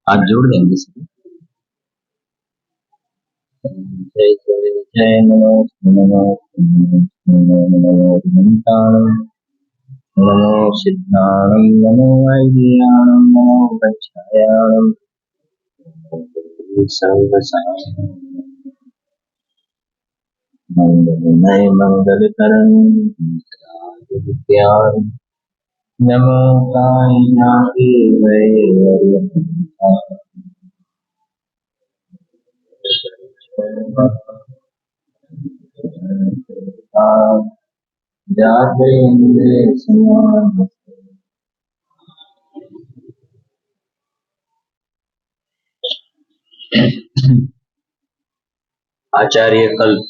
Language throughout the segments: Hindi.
आप जोड़ देंगे सर। जय जय जय नमो नमो नमो नमो अनंताणं, नमो सिद्धाणं, नमो वैद्याणं, नमो वैच्छायाणं, सर्वसाधारणं मंगलमय मंगलकरं विद्यां नमो कायनाथे आचार्य कल्प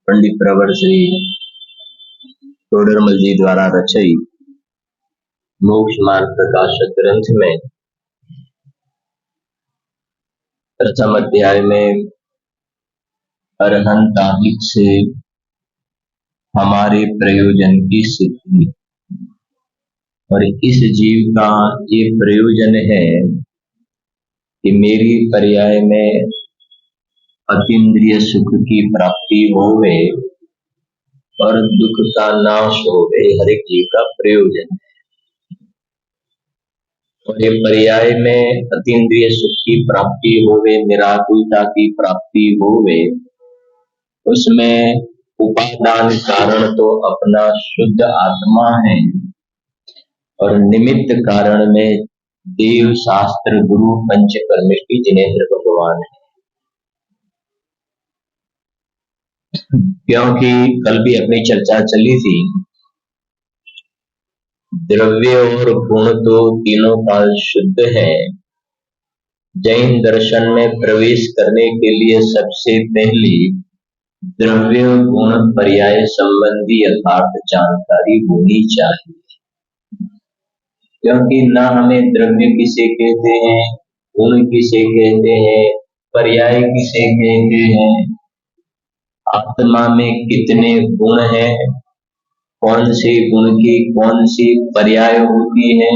पंडित प्रवर श्री टोडरमल जी द्वारा रचित मोक्ष मार्ग प्रकाशक ग्रंथ में प्रथम अध्याय में अरहंत आदि से हमारे प्रयोजन की सिद्धि, और इस जीव का ये प्रयोजन है कि मेरी पर्याय में अतीन्द्रिय सुख की प्राप्ति होवे और दुख का नाश होवे, हर एक जीव का प्रयोजन है। और ये पर्याय में अतीन्द्रिय सुख की प्राप्ति होवे, निराकुलता की प्राप्ति होवे, उसमें उपादान कारण तो अपना शुद्ध आत्मा है और निमित्त कारण में देव शास्त्र गुरु पंच परमेष्टि जिनेंद्र भगवान है। क्योंकि कल भी अपनी चर्चा चली थी, द्रव्य और गुण तो तीनों काल शुद्ध है। जैन दर्शन में प्रवेश करने के लिए सबसे पहले द्रव्य गुण पर्याय संबंधी यथार्थ जानकारी होनी चाहिए। क्योंकि ना हमें द्रव्य किसे कहते हैं, गुण किसे कहते हैं, पर्याय किसे कहते हैं, आत्मा में कितने गुण हैं, कौन से गुण की कौन सी पर्याय होती है,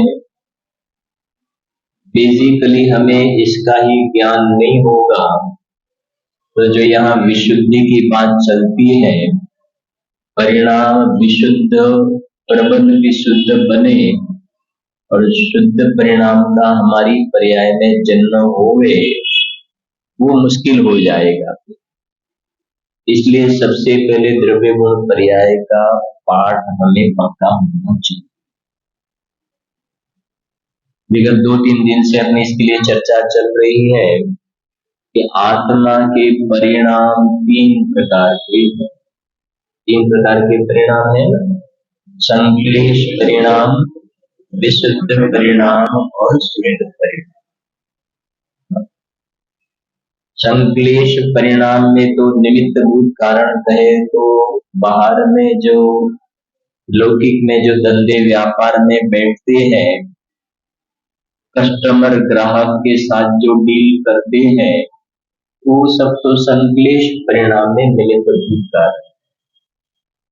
बेसिकली हमें इसका ही ज्ञान नहीं होगा तो जो यहाँ विशुद्धि की बात चलती है, परिणाम विशुद्ध प्रबंध विशुद्ध बने और शुद्ध परिणाम का हमारी पर्याय में जन्म होवे, वो मुश्किल हो जाएगा। इसलिए सबसे पहले द्रव्य गुण पर्याय का पाठ हमें पक्का होना चाहिए। विगत 2-3 दिन से अपनी इसके लिए चर्चा चल रही है कि आत्मा के परिणाम 3 प्रकार के हैं। 3 प्रकार के परिणाम है ना, संक्लेश परिणाम, विशुद्ध परिणाम और शुद्ध परिणाम। संक्लेश परिणाम में तो निमित्त भूत कारण कहे तो बाहर में जो लौकिक में जो धंधे व्यापार में बैठते हैं, कस्टमर ग्राहक के साथ जो डील करते हैं, वो सब तो संक्लेश परिणाम में निमित्त भूत कारण।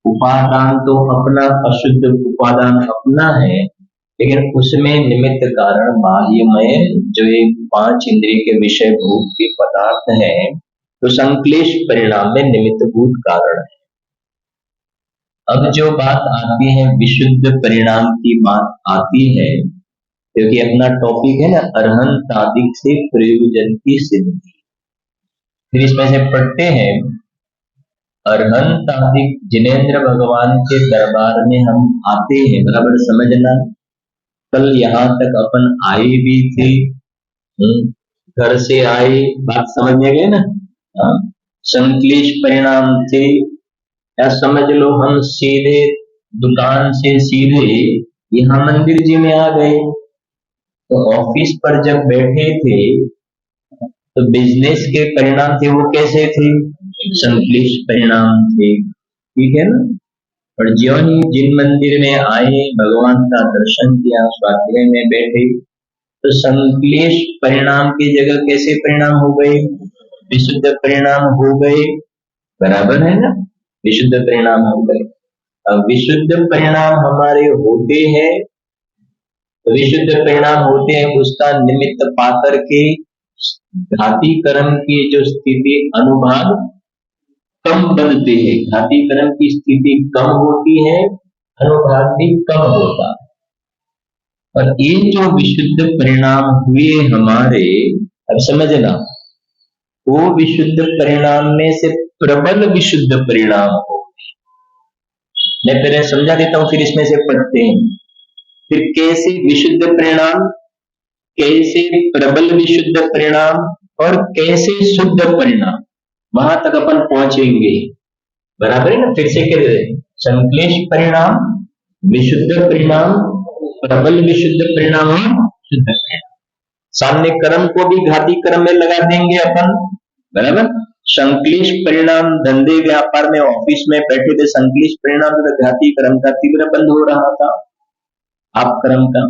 उपादान तो अपना अशुद्ध उपादान अपना है, लेकिन उसमें निमित्त कारण बाह्यमय जो एक 5 इंद्रिय के विषय भूत के पदार्थ है, तो संक्लेश परिणाम में निमित्त भूत कारण है। अब जो बात आती है विशुद्ध परिणाम की बात आती है, क्योंकि अपना टॉपिक है ना अरहंत आदि से प्रयोजन की सिद्धि। फिर इसमें से पढ़ते हैं, अरहंत आदि जिनेंद्र भगवान के दरबार में हम आते हैं, बराबर समझना। कल यहाँ तक अपन आए भी थे, घर से आए, बात समझ में गए ना। संक्लेश परिणाम थे, या समझ लो हम सीधे दुकान से सीधे यहाँ मंदिर जी में आ गए। तो ऑफिस पर जब बैठे थे तो बिजनेस के परिणाम थे, वो कैसे थे, संक्लेश परिणाम थे, ठीक है ना। और ज्यों ही जिन मंदिर में आए, भगवान का दर्शन किया, स्वाध्याय में बैठे, तो संक्लेश परिणाम की जगह कैसे परिणाम हो गए, विशुद्ध परिणाम हो गए, बराबर है ना, विशुद्ध परिणाम हो गए। अब विशुद्ध परिणाम हमारे होते हैं विशुद्ध परिणाम होते हैं, उसका निमित्त पाकर के घाती कर्म की जो स्थिति अनुभाग कम बनते हैं, घाती कर्म की स्थिति कम होती है, अनुभाग भी कम होता है। और ये जो विशुद्ध परिणाम हुए हमारे, अब समझना, वो विशुद्ध परिणाम में से प्रबल विशुद्ध परिणाम हो। मैं पहले समझा देता हूं, फिर इसमें से पढ़ते हैं। फिर कैसे विशुद्ध परिणाम, कैसे प्रबल विशुद्ध परिणाम और कैसे शुद्ध परिणाम, वहां तक अपन पहुंचेंगे। बराबर है ना? फिर से कह रहे, संक्लेश परिणाम, विशुद्ध परिणाम, प्रबल विशुद्ध परिणाम और शुद्ध परिणाम। सामने कर्म को भी घाती कर्म में लगा देंगे अपन। बराबर। संक्लेश परिणाम धंधे व्यापार में ऑफिस में बैठे थे, संक्लेश परिणाम तो घाती कर्म का तीव्र बंद हो रहा था, आप कर्म का।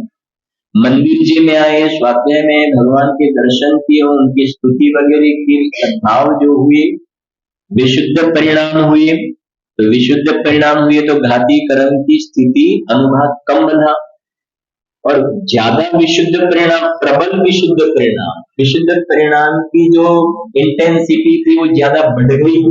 मंदिर जी में आए, स्वाध्याय में भगवान के दर्शन किए, उनकी स्तुति वगैरह की, सद्भाव जो हुए, विशुद्ध परिणाम हुए। तो विशुद्ध परिणाम हुए तो घाती कर्म की स्थिति अनुभाग कम बना। और ज्यादा विशुद्ध परिणाम, प्रबल विशुद्ध परिणाम, विशुद्ध परिणाम की जो इंटेंसिटी थी वो ज्यादा बढ़ गई।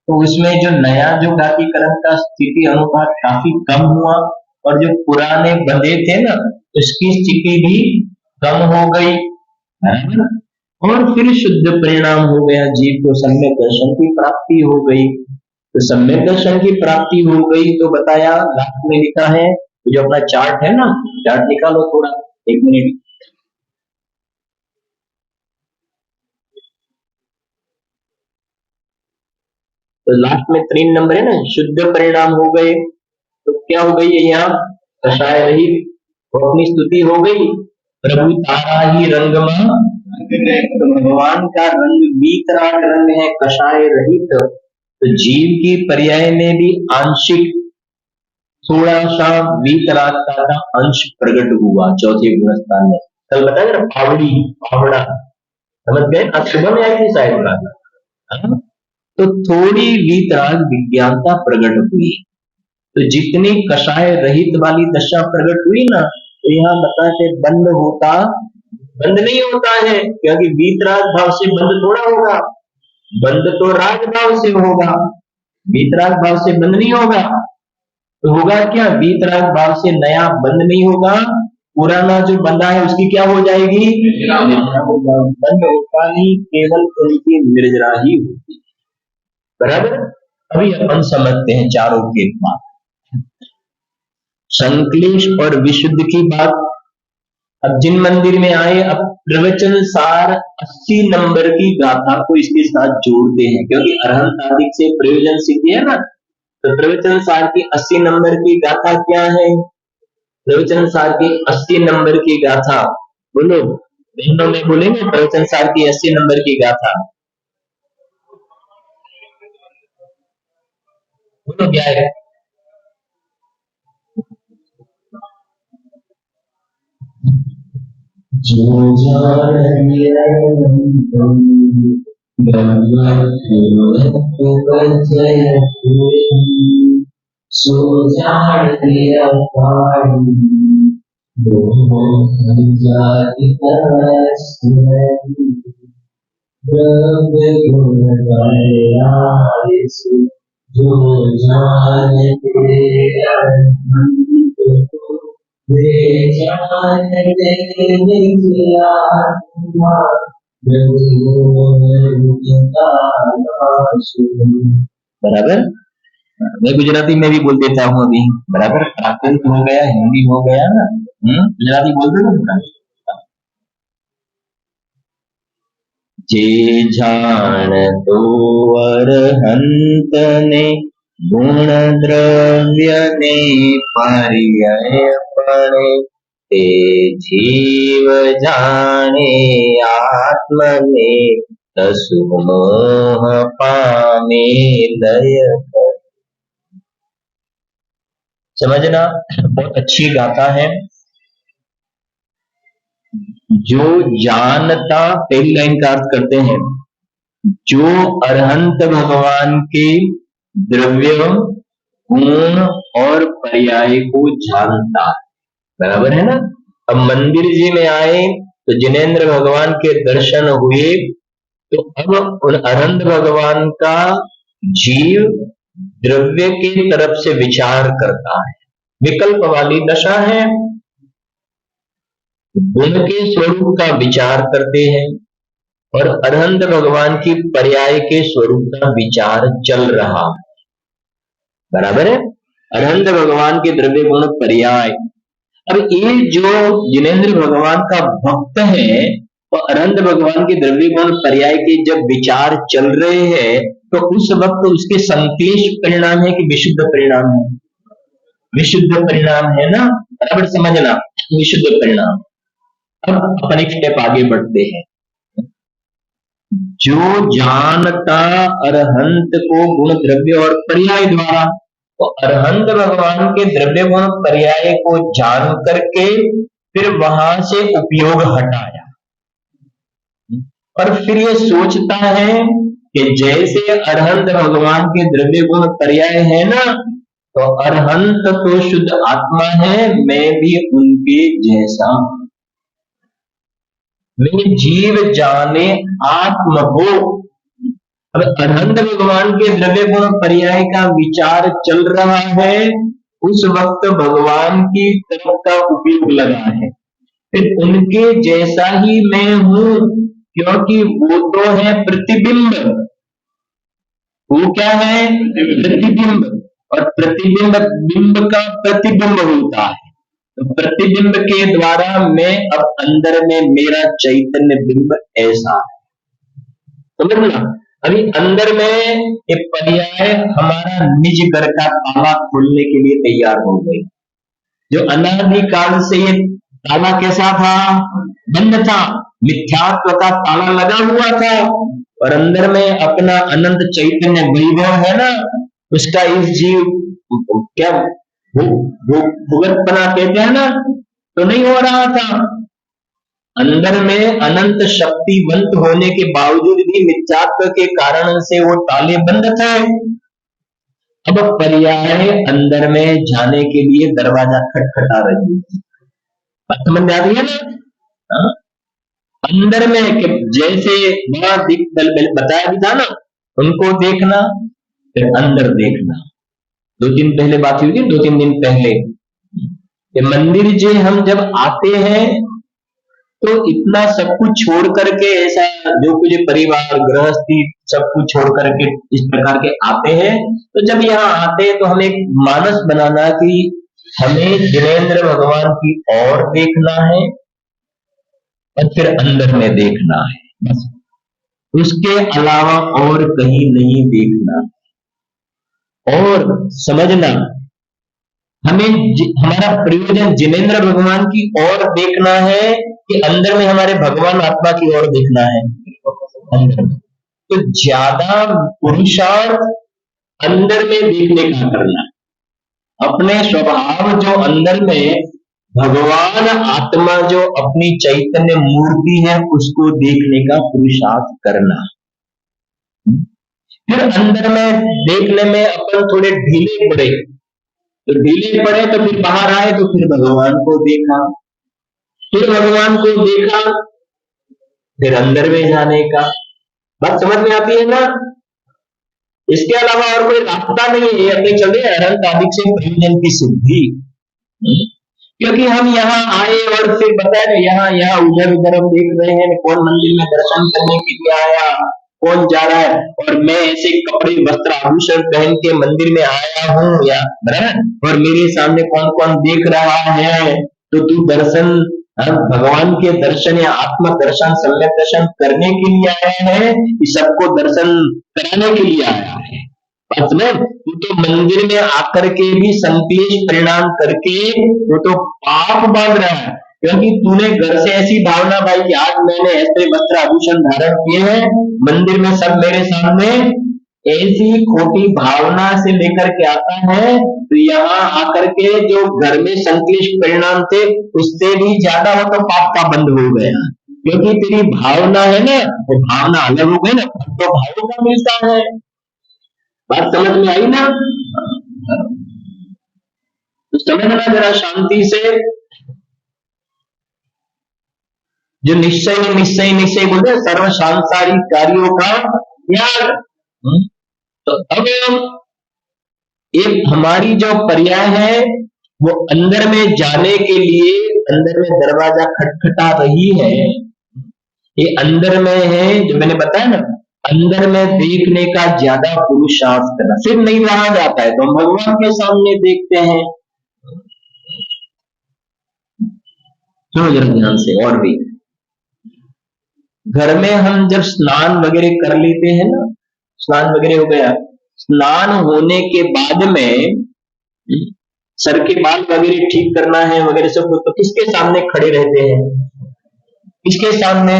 तो उसमें जो नया जो घाती कर्म का स्थिति अनुपात काफी कम हुआ, और जो पुराने बंधे थे ना, उसकी स्थिति भी कम हो गई, है ना? और फिर शुद्ध परिणाम हो गया, जीव को सम्यक दर्शन की प्राप्ति हो गई। तो सम्यक दर्शन की प्राप्ति हो गई तो बताया, लास्ट में लिखा है, जो अपना चार्ट है ना, चार्ट निकालो थोड़ा, 1 मिनट। तो लास्ट में 3 नंबर है ना, शुद्ध परिणाम हो गए। तो क्या हो गई है यहाँ? कषाय रहित, वो अपनी स्तुति हो गई। प्रभु तारा ही रंगमा, तो भगवान का रंग वीतराग रंग है, कषाय रहित। तो जीव की पर्याय में भी आंशिक थोड़ा सा वीतरागता का अंश प्रकट हुआ चौथे गुणस्थान में। कल बताया ना, फावड़ी, फावड़ा, समझ गए? आज सुबह में आई थी शायद बात। तो थोड़ी वीतराग विज्ञानता प्रकट हुई। तो जितनी कषाय रहित वाली दशा प्रकट हुई ना, तो यहाँ बताते बंद होता, बंद नहीं होता है, क्योंकि वीतराग भाव से बंद थोड़ा होगा, बंद तो राग भाव से होगा, वीतराग भाव से बंद नहीं होगा। तो होगा क्या? वीतराग भाव से नया बंद नहीं होगा, पुराना जो बंधा है उसकी क्या हो जाएगी? बंद होता नहीं, केवल उनकी निर्जरा ही होगी। बराबर। अभी अपन समझते हैं चारों के बाद, संक्लेश और विशुद्ध की बात। अब जिन मंदिर में आए, अब प्रवचन सार 80 नंबर की गाथा को इसके साथ जोड़ते हैं, क्योंकि अरहंत आदि से प्रयोजन सिद्धि है ना। तो प्रवचन सार की 80 नंबर की गाथा क्या है? प्रवचन सार की 80 नंबर की गाथा बोलो, बहनों में बोलेंगे प्रवचन सार की 80 नंबर की गाथा, बोलो क्या है? जो सो जान दिया पानी, जाति जो जानते बराबर। मैं गुजराती में भी बोल देता हूँ अभी। बराबर। प्राकृत हो गया, हिंदी हो गया ना, गुजराती बोल दो ना। जे जान तो अरहंत ने गुण द्रव्य ने पर्याय पड़े, ते जीव जाने आत्म में तसु मोह पामे लय। समझना, बहुत अच्छी गाथा है। जो जानता, पहली लाइन का अर्थ करते हैं, जो अरहंत भगवान के द्रव्य, गुण और पर्याय को जानता है, बराबर है ना। अब मंदिर जी में आए तो जिनेंद्र भगवान के दर्शन हुए, तो अब उन अनंत भगवान का जीव द्रव्य की तरफ से विचार करता है, विकल्प वाली दशा है, गुण के स्वरूप का विचार करते हैं, और अनंत भगवान की पर्याय के स्वरूप का विचार चल रहा है। बराबर है। अनंत भगवान के द्रव्य गुण पर्याय। अब ये जो जिनेंद्र भगवान का भक्त है, वो अनंत भगवान के द्रव्य गुण पर्याय के जब विचार चल रहे हैं, तो उस वक्त उसके संक्लेश परिणाम है कि विशुद्ध परिणाम है? विशुद्ध परिणाम है ना, बराबर समझना, विशुद्ध परिणाम। अब अपन एक स्टेप आगे बढ़ते हैं। जो जानता अरहंत को गुण द्रव्य और पर्याय द्वारा, तो अरहंत भगवान के द्रव्य गुण पर्याय को जान करके फिर वहां से उपयोग हटाया, और फिर ये सोचता है कि जैसे अरहंत भगवान के द्रव्य गुण पर्याय है ना, तो अरहंत तो शुद्ध आत्मा है, मैं भी उनके जैसा, मैं जीव जाने आत्म हो। अब अनंत भगवान के द्रव्य गुण पर्याय का विचार चल रहा है, उस वक्त भगवान की तरफ का उपयोग लगा है, फिर उनके जैसा ही मैं हूं, क्योंकि वो तो है प्रतिबिंब। वो क्या है? प्रतिबिंब। और प्रतिबिंब बिंब का प्रतिबिंब होता है, तो प्रतिबिंब के द्वारा मैं अब अंदर में मेरा चैतन्य बिंब ऐसा है, समझना। अभी अंदर में ये पर्याय हमारा निज घर का ताला खोलने के लिए तैयार हो गई। जो अनादिकाल से ये ताला कैसा था? बंद था, मिथ्यात्व का ताला लगा हुआ था, और अंदर में अपना अनंत चैतन्य वैभव है ना, उसका इस जीव क्या भुगतपना कहते हैं ना, तो नहीं हो रहा था। अंदर में अनंत शक्तिवंत होने के बावजूद भी मिथ्यात्व के कारण से वो ताले बंद थे। अब पर्याय अंदर में जाने के लिए दरवाजा खटखटा रही है, बात समझ में आ रही है ना? हाँ? अंदर में कि जैसे वहां बताया भी था ना, उनको देखना फिर अंदर देखना। 2 दिन पहले बात हुई थी, 2-3 दिन पहले, ये मंदिर जी हम जब आते हैं तो इतना सब कुछ छोड़ करके, ऐसा जो कुछ परिवार गृहस्थी सब कुछ छोड़ करके इस प्रकार के आते हैं, तो जब यहाँ आते हैं तो हमें एक मानस बनाना कि हमें जिनेंद्र भगवान की ओर देखना है और फिर अंदर में देखना है, बस उसके अलावा और कहीं नहीं देखना। और समझना, हमें हमारा प्रयोजन जिनेंद्र भगवान की ओर देखना है कि अंदर में हमारे भगवान आत्मा की ओर देखना है? अंदर में। तो ज्यादा पुरुषार्थ अंदर में देखने का करना, अपने स्वभाव जो अंदर में भगवान आत्मा जो अपनी चैतन्य मूर्ति है उसको देखने का पुरुषार्थ करना। फिर अंदर में देखने में अपन थोड़े ढीले पड़े, तो ढीले पड़े तो फिर बाहर आए तो फिर भगवान को देखा, फिर भगवान को देखा, फिर अंदर में जाने का। बात समझ में आती है ना? इसके अलावा और कोई रास्ता नहीं है अपने चले अनंत आदि से प्रयोजन की सिद्धि। क्योंकि हम यहाँ आए और फिर बताए यहाँ यहाँ उधर उधर हम देख रहे हैं, कौन मंदिर में दर्शन करने के लिए आया, कौन जा रहा है, और मैं ऐसे कपड़े वस्त्र आभूषण पहन के मंदिर में आया हूँ या बराबर, और मेरे सामने कौन कौन देख रहा है, तो तू दर्शन भगवान के दर्शन या आत्म दर्शन सम्यक दर्शन करने के लिए आया है कि सबको दर्शन कराने के लिए आया है? बात में तू तो मंदिर में आकर के भी संक्लेश परिणाम करके वो तो पाप बांध रहा है, क्योंकि तूने घर से ऐसी भावना भाई कि आज मैंने ऐसे वस्त्र आभूषण धारण किए हैं, मंदिर में सब मेरे सामने, ऐसी खोटी भावना से लेकर के आता है, तो यहाँ आकर के जो घर में संक्लेश परिणाम थे उससे भी ज्यादा वो तो पाप का बंद हो गया, क्योंकि तेरी भावना है ना, वो भावना अलग हो गई ना, तो भावों का मिलता है। बात समझ में आई ना? तो समझना जरा शांति से। जो निश्चय निश्चय निश्चय बोलते हैं, सर्व सांसारिक कार्यों का त्याग। तो अब एक हमारी जो पर्याय है वो अंदर में जाने के लिए अंदर में दरवाजा खटखटा रही है। ये अंदर में है, जो मैंने बताया ना, अंदर में देखने का ज्यादा पुरुषार्थ करना, फिर नहीं रहा जाता है तो हम भगवान के सामने देखते हैं। सुनो जरा ध्यान से और भी, घर में हम जब स्नान वगैरह कर लेते हैं ना, स्नान वगैरह हो गया, स्नान होने के बाद में सर के बाल वगैरह ठीक करना है वगैरह सब, तो किसके सामने खड़े रहते हैं? किसके सामने?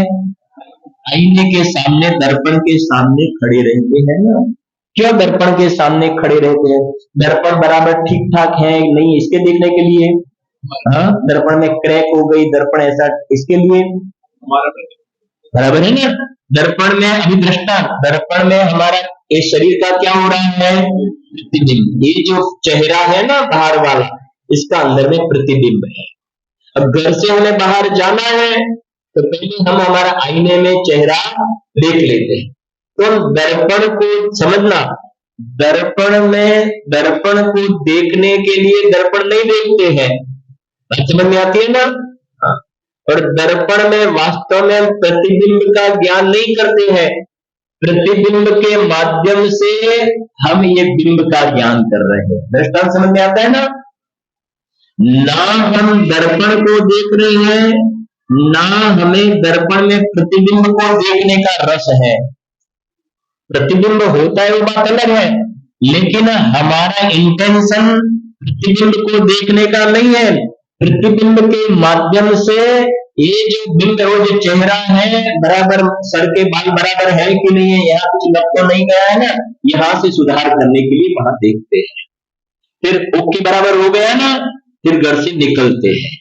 आईने के सामने, दर्पण के सामने खड़े रहते हैं ना। क्यों दर्पण के सामने खड़े रहते हैं? दर्पण बराबर ठीक ठाक है नहीं, इसके देखने के लिए। हाँ, दर्पण में क्रैक हो गई, दर्पण ऐसा, इसके लिए बराबर है ना। दर्पण में अभिदृष्टा, दर्पण में हमारा ये शरीर का क्या हो रहा है? प्रतिबिंब। ये जो चेहरा है ना बाहर वाला, इसका अंदर में प्रतिबिंब है। अब घर से हमें बाहर जाना है तो पहले हम हमारा आईने में चेहरा देख लेते हैं। तो दर्पण को समझना, दर्पण में, दर्पण को देखने के लिए दर्पण नहीं देखते हैं, बात समझ में आती है ना। हाँ। और दर्पण में वास्तव में प्रतिबिंब का ज्ञान नहीं करते हैं, प्रतिबिंब के माध्यम से हम ये बिंब का ज्ञान कर रहे हैं। दृष्टांत समझ में आता है ना। ना हम दर्पण को देख रहे हैं, ना हमें दर्पण में प्रतिबिंब को देखने का रस है। प्रतिबिंब होता है वो बात अलग है, लेकिन हमारा इंटेंशन प्रतिबिंब को देखने का नहीं है। प्रतिबिंब के माध्यम से ये जो बिंब है, वो जो चेहरा है, बराबर सर के बाल बराबर है कि नहीं है, यहाँ कुछ लग तो नहीं गया है ना, यहाँ से सुधार करने के लिए वहां देखते हैं। फिर ओके बराबर हो गया ना, फिर घर से निकलते हैं।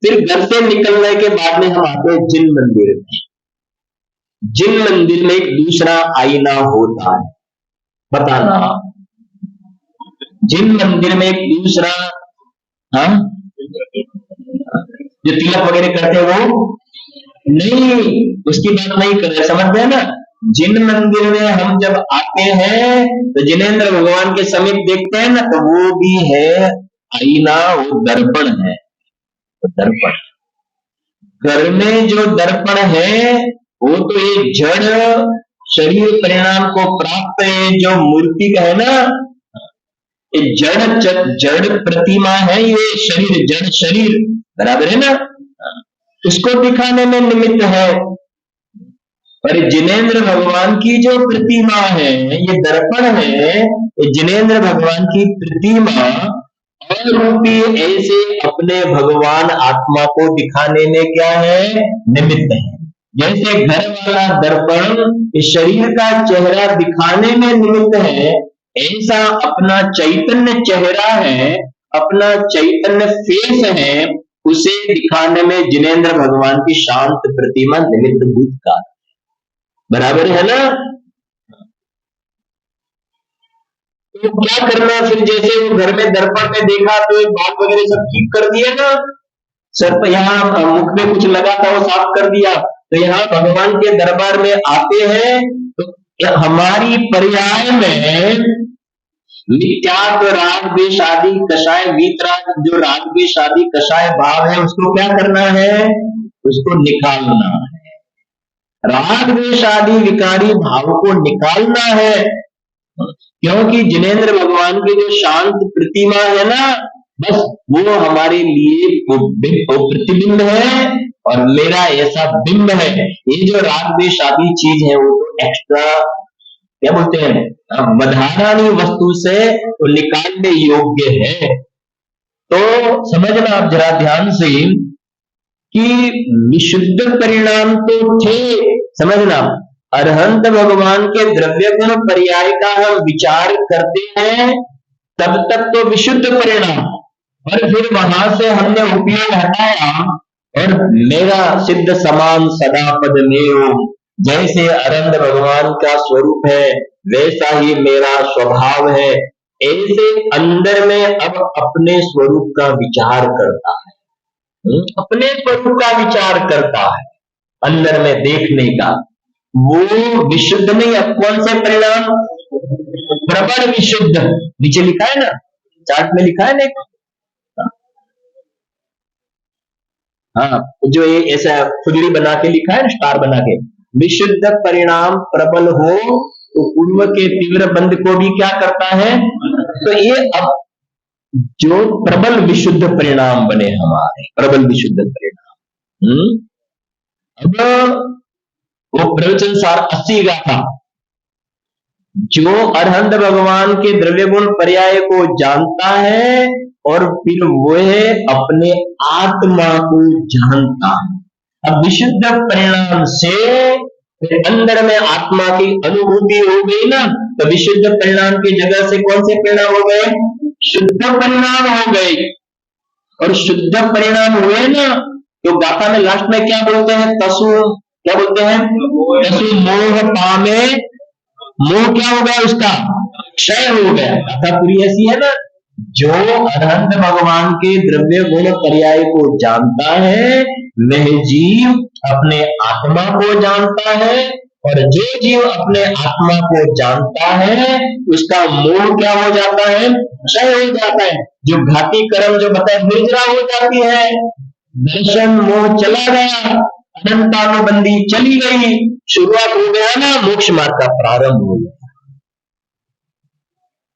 फिर घर से निकलने के बाद में हम आते हैं जिन मंदिर में। जिन मंदिर में एक दूसरा आईना होता है, बताना। जिन मंदिर में एक दूसरा, हाँ, जो तिलक वगैरह करते हैं वो नहीं, उसकी बात नहीं कर रहे, समझ गए ना। जिन मंदिर में हम जब आते हैं तो जिनेंद्र भगवान के समीप देखते हैं ना, तो वो भी है आईना, वो दर्पण है, तो दर्पण। घर में जो दर्पण है वो तो ये जड़ शरीर परिणाम को प्राप्त है, जो मूर्ति का है ना, ये जड़ प्रतिमा है, ये शरीर जड़ शरीर, बराबर है ना, उसको दिखाने में निमित्त है। और जिनेंद्र भगवान की जो प्रतिमा है, ये दर्पण है, ये जिनेंद्र भगवान की प्रतिमा और रूपी ऐसे अपने भगवान आत्मा को दिखाने में क्या है? निमित्त है। जैसे घर वाला दर्पण शरीर का चेहरा दिखाने में निमित्त है, ऐसा अपना चैतन्य चेहरा है, अपना चैतन्य फेस है, उसे दिखाने में जिनेंद्र भगवान की शांत प्रतिमा निमित्त भूत का, बराबर है ना। तो क्या करना फिर? जैसे वो घर में दर्पण में देखा तो बाल वगैरह सब ठीक कर दिया ना, सर पर यहाँ मुख में कुछ लगा था वो साफ कर दिया, तो यहाँ भगवान के दरबार में आते हैं तो हमारी पर्याय में मिथ्यात्व राग द्वेष आदि कषाय वीतराग, जो राग द्वेष आदि कषाय भाव है उसको क्या करना है? उसको निकालना है। राग द्वेष आदि विकारी भाव को निकालना है, क्योंकि जिनेंद्र भगवान की जो शांत प्रतिमा है ना, बस वो हमारे लिए वो प्रतिबिंब है और मेरा ऐसा बिंब है। ये जो राग द्वेष आदि चीज है वो तो एक्स्ट्रा क्या बोलते हैं, बधारानी वस्तु से वो निकालने योग्य है। तो समझना आप जरा ध्यान से कि विशुद्ध परिणाम तो थे, समझना। अरहंत भगवान के द्रव्य गुण पर्याय का हम विचार करते हैं तब तक तो विशुद्ध परिणाम, और फिर वहां से हमने उपयोग हटाया और मेरा सिद्ध समान सदा पद में, जैसे अरंद भगवान का स्वरूप है वैसा ही मेरा स्वभाव है, ऐसे अंदर में अब अपने स्वरूप का विचार करता है, अपने स्वरूप का विचार करता है। अंदर में देखने का, वो विशुद्ध नहीं है। कौन से परिणाम? प्रबल विशुद्ध। नीचे लिखा है ना, चार्ट में लिखा है ना। हाँ, जो ये ऐसा खुजली बना के लिखा है ना, स्टार बना के, विशुद्ध परिणाम प्रबल हो तो पूर्व के तीव्र बंध को भी क्या करता है? तो ये अब जो प्रबल विशुद्ध परिणाम बने हमारे, प्रबल विशुद्ध परिणाम। अब वो प्रवचन सार 80 का था। जो अरहंत भगवान के द्रव्य गुण पर्याय को जानता है और फिर वह अपने आत्मा को जानता है। अब विशुद्ध परिणाम से फिर अंदर में आत्मा की अनुभूति हो गई ना, तो विशुद्ध परिणाम की जगह से कौन से परिणाम हो गए? शुद्ध परिणाम हो गए। और शुद्ध परिणाम हुए ना, तो गाथा में लास्ट में क्या बोलते हैं? तसु, क्या बोलते हैं? तसु मोह पामे, मोह क्या हो गया? उसका क्षय हो गया। गाथा पूरी ऐसी है ना, जो अनंत भगवान के द्रव्य गुण पर्याय को जानता है वह जीव अपने आत्मा को जानता है, और जो जीव अपने आत्मा को जानता है उसका मोह क्या हो जाता है? क्षय हो जाता है। जो घाती कर्म जो बताए निर्जरा हो जाती है, दर्शन मोह चला गया, अनंतानुबंधी चली गई, शुरुआत हो गया ना, मोक्ष मार्ग का प्रारंभ हो गया।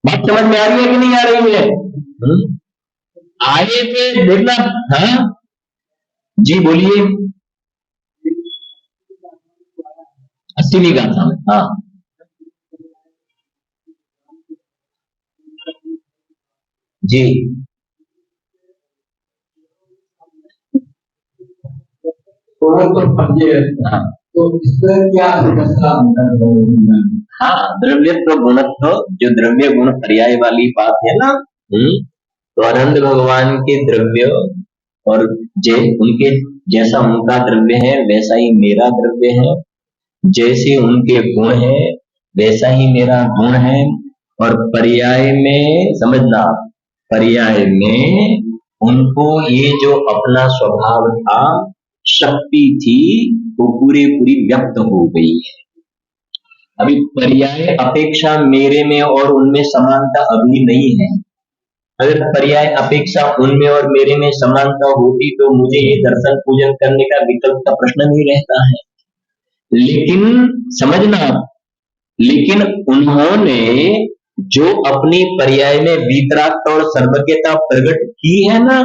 बात समझ में आ रही है कि नहीं आ रही है? आगे पे देखना। हाँ जी बोलिए। 80वीं गाथा में। हाँ जी। हाँ तो इसमें क्या? हाँ, द्रव्यत्व गुणत्व, जो द्रव्य गुण पर्याय वाली बात है ना। तो अनंत भगवान के द्रव्य और उनके जैसा उनका द्रव्य है वैसा ही मेरा द्रव्य है, जैसे उनके गुण है वैसा ही मेरा गुण है। और पर्याय में समझना, पर्याय में उनको ये जो अपना स्वभाव था, शक्ति थी, वो पूरी व्यक्त हो गई है। अभी पर्याय अपेक्षा मेरे में और उनमें समानता अभी नहीं है। अगर पर्याय अपेक्षा उनमें और मेरे में समानता होती तो मुझे ये दर्शन पूजन करने का विकल्प का प्रश्न नहीं रहता है। लेकिन समझना, लेकिन उन्होंने जो अपनी पर्याय में वीतरागता और सर्वज्ञता प्रकट की है ना,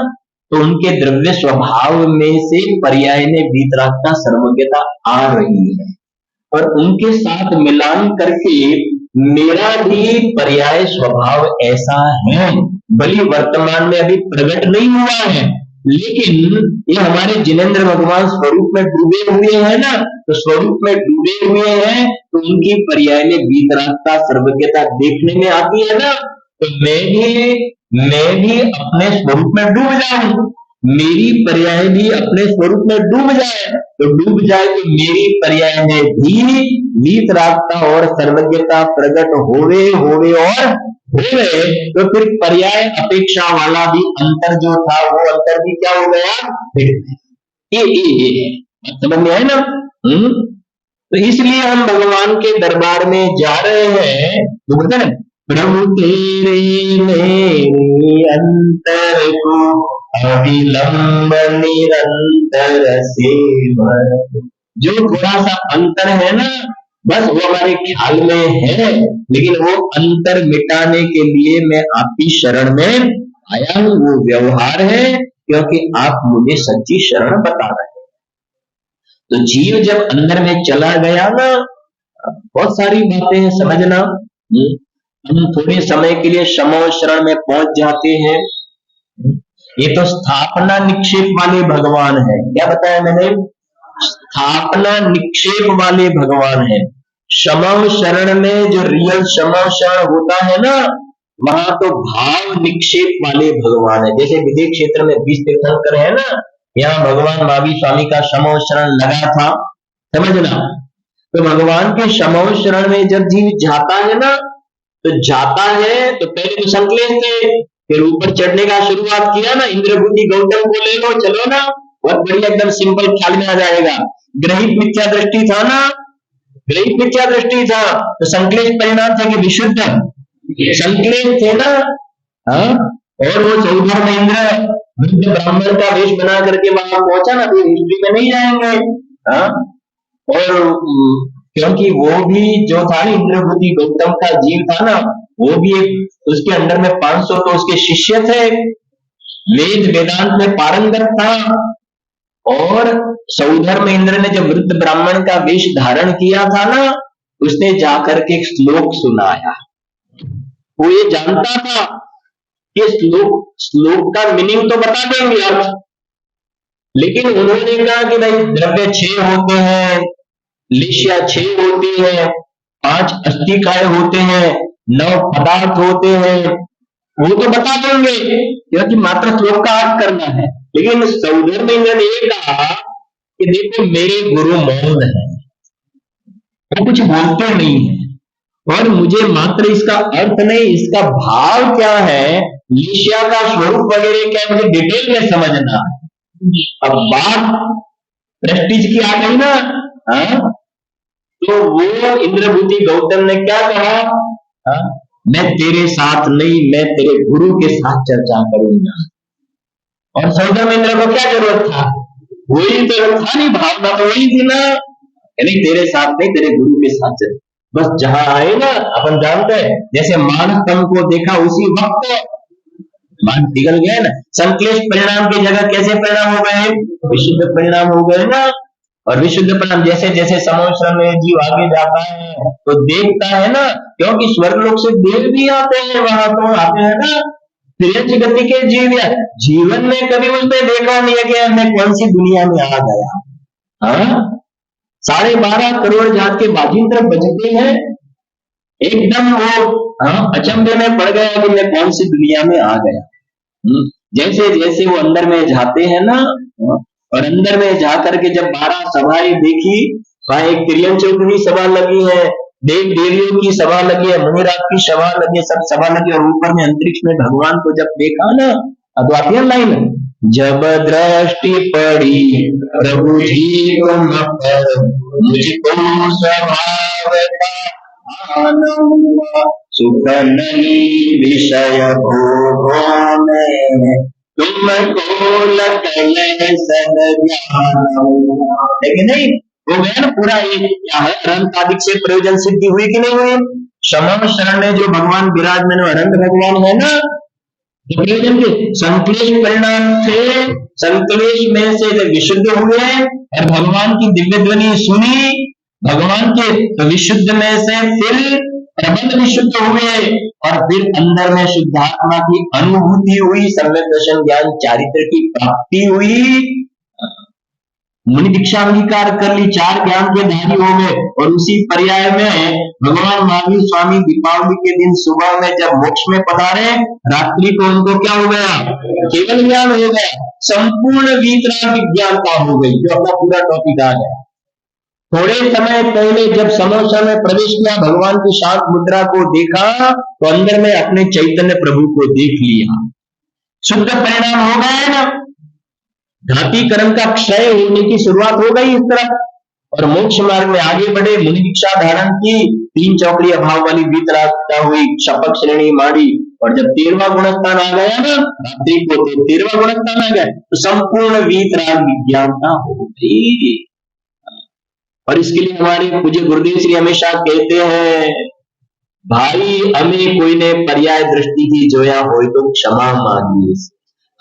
तो उनके द्रव्य स्वभाव में से पर्याय में वीतरागता सर्वज्ञता आ रही है, और उनके साथ मिलान करके मेरा भी पर्याय स्वभाव ऐसा है। भले वर्तमान में अभी प्रकट नहीं हुआ है, लेकिन ये हमारे जिनेंद्र भगवान स्वरूप में डूबे हुए हैं ना, तो स्वरूप में डूबे हुए हैं तो उनकी पर्याय में वीतरागता सर्वज्ञता देखने में आती है ना। तो मैं भी अपने स्वरूप में डूब जाऊं, मेरी पर्याय भी अपने स्वरूप में डूब जाए, तो डूब जाए तो मेरी पर्याय में भी वीतरागता और सर्वज्ञता प्रकट होवे होवे और होवे, तो फिर पर्याय अपेक्षा वाला भी अंतर जो था वो अंतर भी क्या हो गया? ये समझ में आए ना? तो इसलिए हम भगवान के दरबार में जा रहे हैं, तो बोलते हैं प्रभु तेरे मेरे अंतर को अविलंब निरंतर सेवन। जो थोड़ा सा अंतर है ना, बस वो हमारे ख्याल में है, लेकिन वो अंतर मिटाने के लिए मैं आपकी शरण में आया हूं। वो व्यवहार है क्योंकि आप मुझे सच्ची शरण बता रहे हैं। तो जीव जब अंदर में चला गया ना, बहुत सारी बातें हैं समझना। हम थोड़े समय के लिए समो शरण में पहुंच जाते हैं। ये तो स्थापना निक्षेप वाले भगवान है। क्या बताया मैंने? स्थापना निक्षेप वाले भगवान है। समो शरण में जो रियल समो शरण होता है ना, वहां तो भाव निक्षेप वाले भगवान है। जैसे विदेश क्षेत्र में 20 तीर्थंकर है ना, यहाँ भगवान महावीर स्वामी का समो शरण लगा था, समझना। तो भगवान के समो शरण में जब जीव जाता है ना, तो जाता है तो पहले तो संकलेश थे, फिर ऊपर चढ़ने का शुरुआत किया ना, इंद्रभूति गौतम को ले लो, चलो ना, बहुत बढ़िया एकदम सिंपल ख्याल में आ जाएगा। ग्रहित मिथ्या दृष्टि था ना, ग्रहित मिथ्या दृष्टि था, तो संक्लेश परिणाम थे कि विशुद्ध संक्लेश थे ना। हाँ, और वो चौधर्मेंद्र वृद्ध ब्राह्मण का वेश बना करके वहां पहुंचा ना, तो हिस्ट्री में नहीं जाएंगे। हाँ, और क्योंकि वो भी जो था ना, इंद्रभूति गौतम का जीव था ना, वो भी एक उसके अंडर में 500 तो उसके शिष्य थे, वेद वेदांत में पारंगत था। और सौधर्म इंद्र ने जब वृद्ध ब्राह्मण का वेश धारण किया था ना, उसने जाकर के एक श्लोक सुनाया। वो ये जानता था कि श्लोक का मीनिंग तो बता देंगे आप, लेकिन उन्होंने कहा कि भाई द्रव्य 6 होते हैं, लिश्या 6 होती है, 5 अस्थिकाय होते हैं, 9 पदार्थ होते हैं, वो तो बता देंगे क्योंकि मात्र श्लोक का अर्थ करना है। लेकिन सौधर्म इंद्र ने ये कहा कि देखो मेरे गुरु मौन है, वो कुछ बोलते नहीं है, और मुझे मात्र इसका अर्थ नहीं, इसका भाव क्या है, लिश्या का स्वरूप वगैरह क्या, मुझे डिटेल में समझना है। अब बात प्रेस्टीज की आ गई ना। हाँ, तो वो इंद्रभूति गौतम ने क्या कहा, हाँ, मैं तेरे साथ नहीं, मैं तेरे गुरु के साथ चर्चा करूंगा। और सौधर्म इंद्र को क्या जरूरत था, वही तो था नहीं, भावना तो वही थी ना, यानी तेरे साथ नहीं, तेरे गुरु के साथ चल। बस जहां आए ना, अपन जानते हैं, जैसे मानव तम को देखा उसी वक्त मान पिघल गया ना। संक्लेश परिणाम की जगह कैसे परिणाम हो गए, विशुद्ध परिणाम हो गए ना। और विशुद्ध परिणाम जैसे जैसे समोश्रम में जीव आगे जाता है तो देखता है ना, क्योंकि स्वर्ग लोक से देव भी आते हैं, वहां तो आते हैं ना तिरंज गति के जीव, या जीवन में कभी उसने देखा नहीं है कि मैं कौन सी दुनिया में आ गया। हाँ, 12.5 करोड़ जात के बाजिंत्र बजते हैं, एकदम वो अचंभे में पड़ गया कि मैं कौन सी दुनिया में आ गया। जैसे जैसे वो अंदर में जाते हैं ना, और अंदर में जाकर के जब 12 सभाएं देखी, वहां एक त्रियंचक की सभा लगी है, देव देवियों की सभा लगी है, मुनिराज की सभा लगी है, सब सभा लगी, और ऊपर में अंतरिक्ष में भगवान को जब देखा ना, तो आती है लाइन, जब दृष्टि पड़ी प्रभु जी तुम पर, मुझको स्वभाव का आनंद सुख नहीं विषय भोगों में, तुमको लगन सन ज्ञान। लेकिन नहीं, वो गया ना पूरा, ये क्या है, अनंत आदि से प्रयोजन सिद्धि हुई कि नहीं हुई। समम शरण में जो भगवान विराजमान अनंत भगवान है ना, प्रयोजन के संक्लेश परिणाम थे, संक्लेश में से जब विशुद्ध हुए और भगवान की दिव्य ध्वनि सुनी, भगवान के विशुद्ध में से फिर प्रबंध विशुद्ध हुए, और फिर अंदर में शुद्धात्मा की अनुभूति हुई, सम्यक दर्शन ज्ञान चारित्र की प्राप्ति हुई, मुनि दीक्षा अंगीकार कर ली, 4 ज्ञान के धारी हो गए। और उसी पर्याय में भगवान महावीर स्वामी दीपावली के दिन सुबह में जब मोक्ष में पधारे, रात्रि को उनको क्या हो गया, केवल ज्ञान हो गया, संपूर्ण वीतराग विज्ञानता हो गई, जो अपना पूरा टॉपिक आ गया। थोड़े समय पहले जब समोसा में प्रवेश किया, भगवान की शांत मुद्रा को देखा, तो अंदर में अपने चैतन्य प्रभु को देख लिया, शुद्ध परिणाम हो गए ना, घाती कर्म का क्षय होने की शुरुआत हो गई इस तरफ, और मोक्ष मार्ग में आगे बढ़े, मुनि दीक्षा धारण की, 3 चौकड़ी अभाव वाली वीतरागता हुई, शपथ श्रेणी मारी, और जब 13वां गुणस्थान आ गया ना, रात्रि को 13वां गुणस्थान आ गया, तो संपूर्ण वीतराग विज्ञानता हो गई। और इसके लिए हमारे पूज्य गुरुदेव श्री हमेशा कहते हैं, भाई हमें कोई ने पर्याय दृष्टि की जोया हो तो क्षमा मांगिए।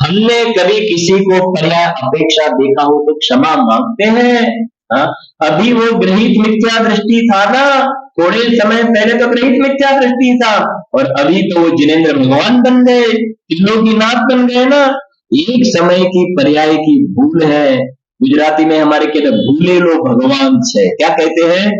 हमने कभी किसी को पर्याय अपेक्षा देखा हो तो क्षमा मांगते हैं। अभी वो ग्रहित मिथ्या दृष्टि था ना, थोड़े समय पहले तो ग्रहित मिथ्या दृष्टि था, और अभी तो वो जिनेंद्र भगवान बन गए, त्रिलोकीनाथ बन गए ना। एक समय की पर्याय की भूल है। गुजराती में हमारे कहते भूले लो भगवान से, क्या कहते हैं,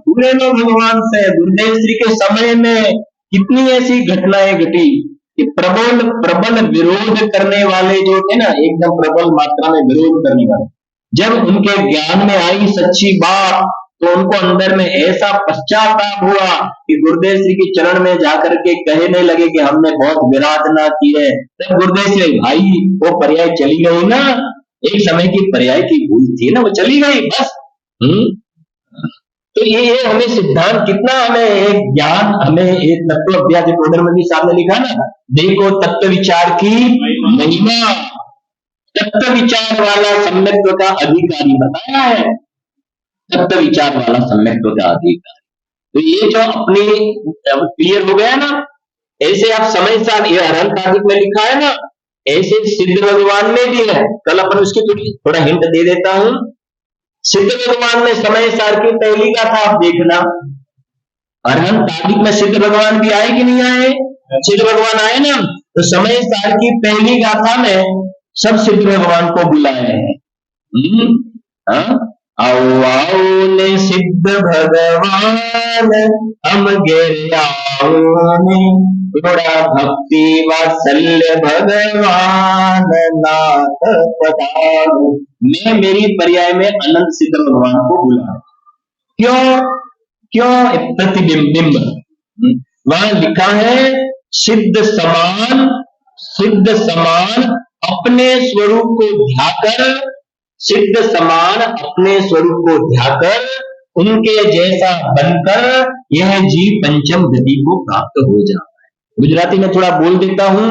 भूले लो भगवान से। गुरुदेव श्री के समय में कितनी ऐसी घटनाएं घटी कि प्रबल विरोध करने वाले जो थे ना, एकदम प्रबल मात्रा में विरोध करने वाले, जब उनके ज्ञान में आई सच्ची बात, तो उनको अंदर में ऐसा पश्चाताप हुआ कि गुरुदेव श्री के चरण में जाकर के कहने लगे कि हमने बहुत विराधना की है। तब गुरुदेव श्री, भाई वो पर्याय चली गई ना, एक समय की पर्याय की भूल थी ना, वो चली गई बस। तो ये हमें सिद्धांत कितना, हमें एक ज्ञान, हमें एक तत्व अभ्यास, टोडरमल साहब ने लिखा ना, देखो तत्व विचार की महिमा, तत्व विचार वाला सम्यक्त्व का अधिकारी बताया है, तत्व विचार वाला सम्यक्त्व का अधिकारी। तो ये जो अपनी क्लियर हो गया ना, ऐसे आप समय साथ, ये अरहंतादिक में लिखा है ना, ऐसे सिद्ध भगवान में भी है। कल अपन उसकी थोड़ा हिंट दे देता हूं। सिद्ध भगवान में समय सार की पहली गाथा आप देखना, अरहंतादिक में सिद्ध भगवान भी आए कि नहीं आए? सिद्ध भगवान आए ना, तो समय सार की पहली गाथा में सब सिद्ध भगवान को बुलाए हैं। आओ आओ ने सिद्ध भगवान हम गिर थोड़ा भक्ति वात्सल्य भगवान नाथ पधारो। मैं मेरी पर्याय में अनंत सिद्ध भगवान को बुला, क्यों क्यों? प्रतिबिंब वहां लिखा है, सिद्ध समान अपने स्वरूप को ध्याकर, सिद्ध समान अपने स्वरूप को ध्याकर उनके जैसा बनकर यह जीव पंचम गति को प्राप्त हो जाता है। गुजराती में थोड़ा बोल देता हूं।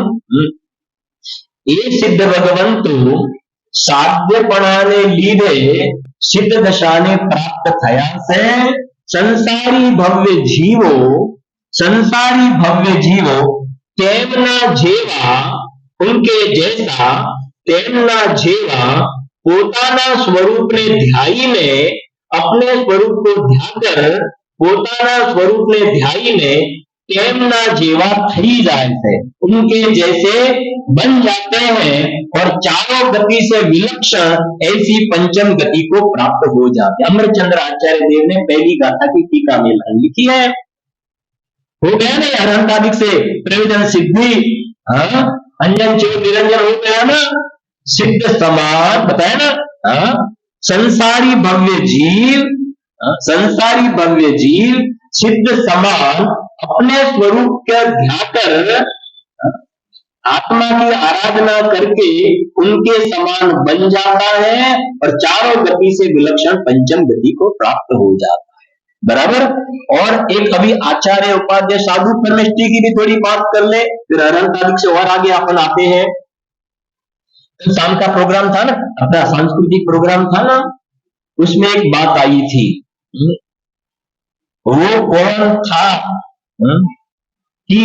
ये सिद्ध भगवंत साध्यपणाने लीधे सिद्ध दशाने प्राप्त थया से संसारी भव्य जीवो तेमना जेवा, उनके जैसा तेमना जेवा પોતાના સ્વરૂપને ધ્યાઈને, अपने स्वरूप को ध्याकर પોતાના स्वरूपને ધ્યાઈને તેમના જેવા થઈ જાય છે, उनके जैसे बन जाते हैं और चारों गति से विलक्षण ऐसी पंचम गति को प्राप्त हो जाते हैं। अमरचंद्र आचार्य देव ने पहली गाथा की टीका में लाइन लिखी है। हो गया ना अरहंतादिक से प्रयोजन सिद्धि, अंजन चोर निरंजन हो गया ना, सिद्ध समान बताया ना, संसारी भव्य जीव सिद्ध समान अपने स्वरूप का ध्याकर आत्मा की आराधना करके उनके समान बन जाता है और चारों गति से विलक्षण पंचम गति को प्राप्त हो जाता है। बराबर। और एक अभी आचार्य उपाध्याय साधु परमेष्टि की भी थोड़ी बात कर ले, फिर अरहंतादिक से और आगे अपन आते हैं। तो शाम का प्रोग्राम था ना, अपना सांस्कृतिक प्रोग्राम था ना, उसमें एक बात आई थी। वो कौन था कि